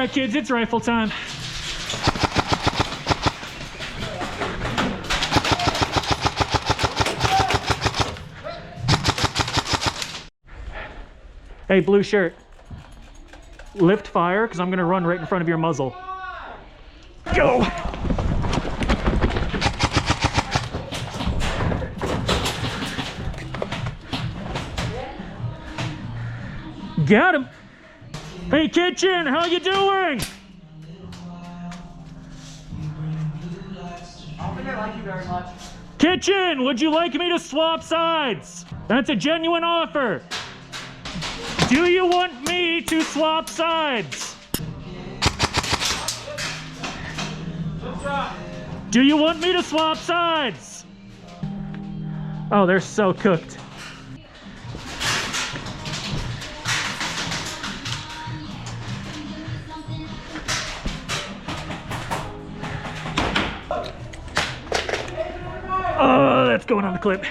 right, kids, it's rifle time. Hey, blue shirt. Lift fire, because I'm going to run right in front of your muzzle. Go! Got him! Hey, kitchen, how you doing? I don't think I like you very much. Kitchen, would you like me to swap sides? That's a genuine offer. Do you want me to swap sides? Do you want me to swap sides? Oh, they're so cooked. Oh, that's going on the clip.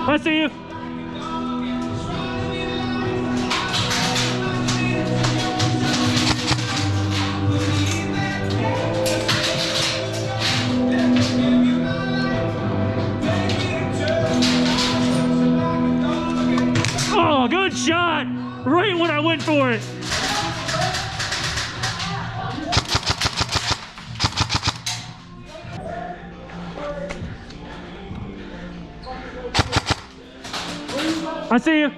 I see you. Oh, good shot! Right when I went for it. I see you.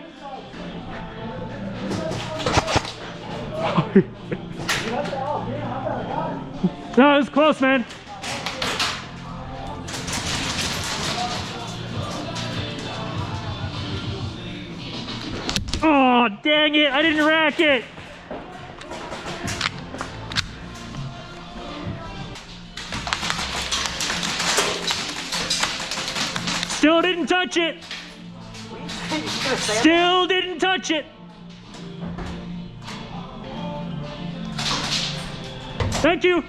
No, it was close, man. Oh, dang it. I didn't rack it. Still didn't touch it. Still didn't touch it. Thank you.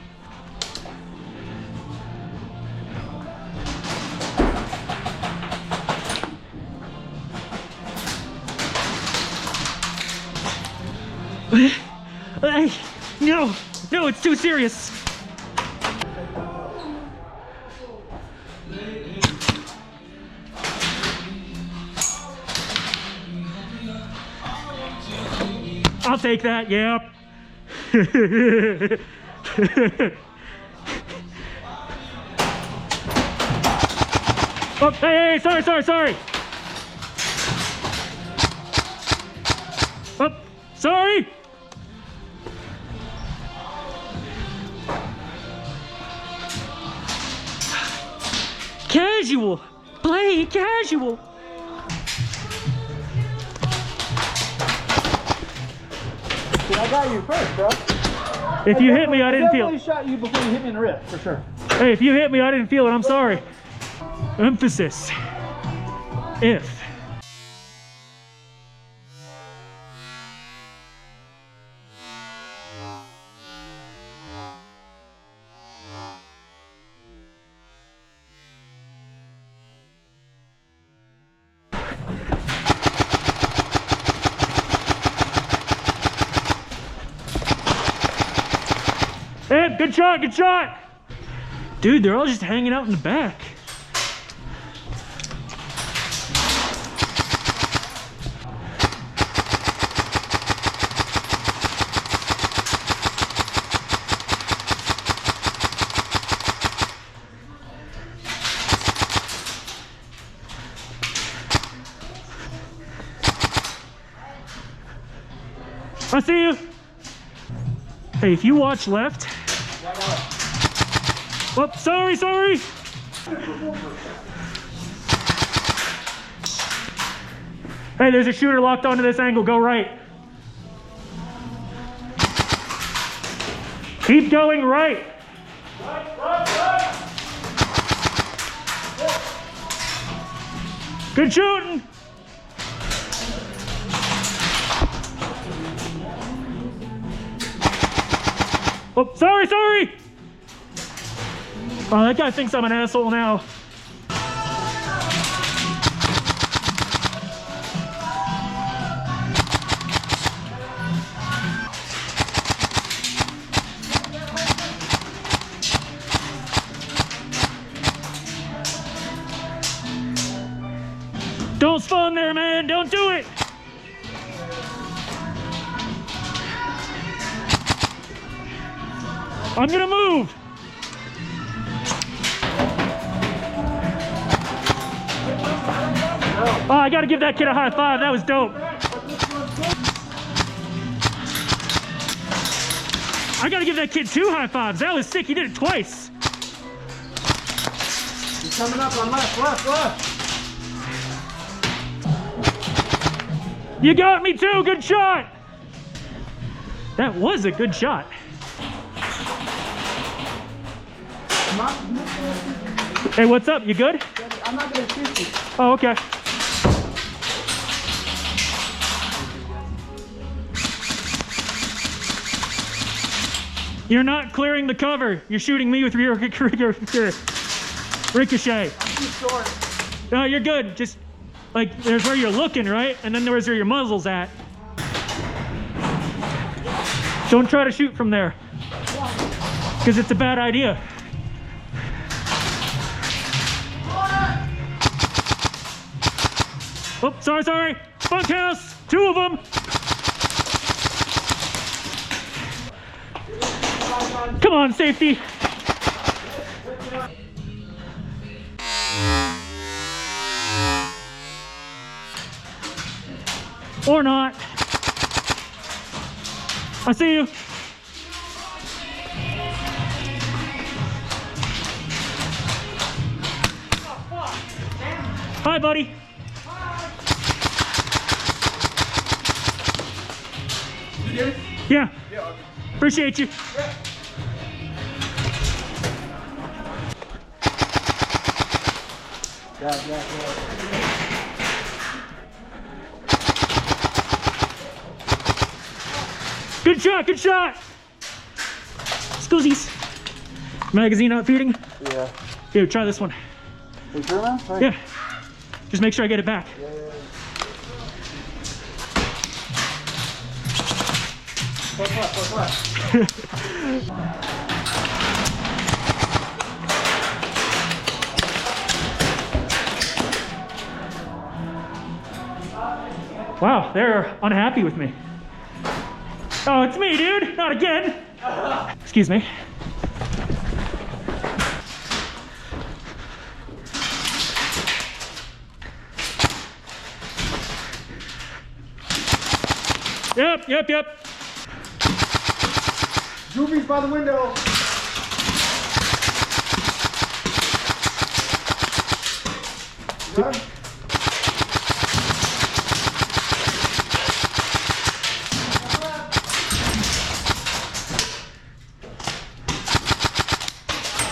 No, it's too serious. I'll take that, yep. Oh, hey, sorry. Oh, sorry. Casual, play casual. I got you first, bro. If you hit me, I didn't feel it. I definitely shot you before you hit me in the rib, for sure. Hey, if you hit me, I didn't feel it. I'm sorry. Emphasis. If. Hey, good shot. Dude, they're all just hanging out in the back. I see you. Hey, if you watch left. Oh, sorry. Hey, there's a shooter locked onto this angle. Go right. Keep going right. Right. Good shooting. Oh, sorry, sorry. Oh, that guy thinks I'm an asshole now. Don't spawn there, man. Don't do it. I'm gonna move. Oh, I gotta give that kid a high five. That was dope. I gotta give that kid 2 high fives. That was sick. He did it twice. He's coming up on left, left, left. You got me too. Good shot. That was a good shot. Hey, what's up? You good? I'm not gonna shoot you. Oh, okay. You're not clearing the cover. You're shooting me with your ricochet. I'm too short. No, you're good. Just like there's where you're looking, right? And then there's where your muzzle's at. Don't try to shoot from there, because it's a bad idea. Oh, sorry. Bunkhouse, 2 of them. Come on, safety. Or not. I see you. Hi, buddy. You did it? Yeah. Yeah. Okay. Appreciate you. Yeah. Good shot. Scusies. Magazine not feeding? Yeah. Here, try this one. You sure, man? Right. Yeah. Just make sure I get it back. Yeah. Left. Wow, they're unhappy with me. Oh, it's me, dude. Not again. Excuse me. Yep. Droopy's by the window. You got him?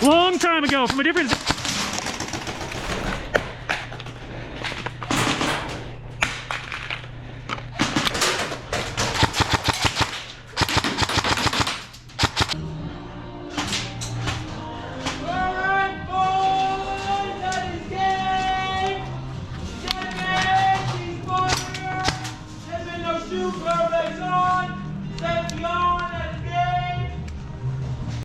Long time ago, from a different... Super!